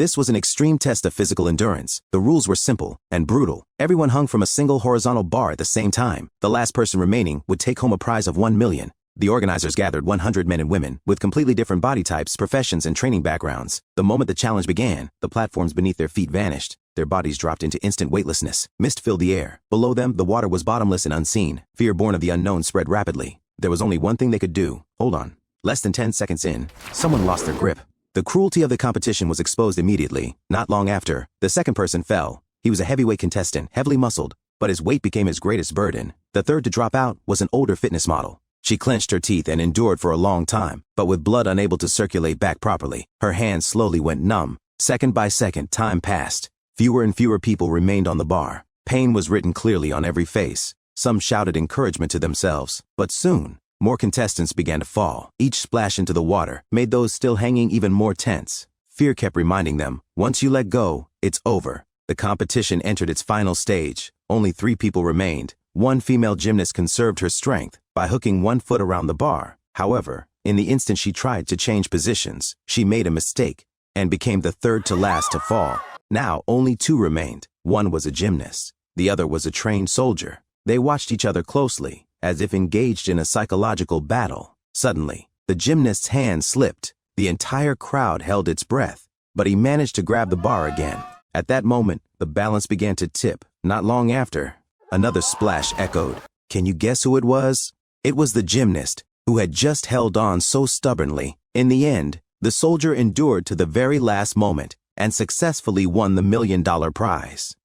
This was an extreme test of physical endurance. The rules were simple and brutal. Everyone hung from a single horizontal bar at the same time. The last person remaining would take home a prize of 1 million. The organizers gathered 100 men and women with completely different body types, professions, and training backgrounds. The moment the challenge began, the platforms beneath their feet vanished. Their bodies dropped into instant weightlessness. Mist filled the air. Below them, the water was bottomless and unseen. Fear born of the unknown spread rapidly. There was only one thing they could do. Hold on. Less than 10 seconds in, someone lost their grip. The cruelty of the competition was exposed immediately. Not long after, the second person fell. He was a heavyweight contestant, heavily muscled, but his weight became his greatest burden. The third to drop out was an older fitness model. She clenched her teeth and endured for a long time, but with blood unable to circulate back properly. Her hands slowly went numb. Second by second, time passed. Fewer and fewer people remained on the bar. Pain was written clearly on every face. Some shouted encouragement to themselves, but soon, more contestants began to fall. Each splash into the water made those still hanging even more tense. Fear kept reminding them, once you let go, it's over. The competition entered its final stage. Only 3 people remained. One female gymnast conserved her strength by hooking one foot around the bar. However, in the instant she tried to change positions, she made a mistake and became the third to last to fall. Now only 2 remained. One was a gymnast. The other was a trained soldier. They watched each other closely, as if engaged in a psychological battle. Suddenly, the gymnast's hand slipped. The entire crowd held its breath, but he managed to grab the bar again. At that moment, the balance began to tip. Not long after, another splash echoed. Can you guess who it was? It was the gymnast, who had just held on so stubbornly. In the end, the soldier endured to the very last moment and successfully won the $1 million prize.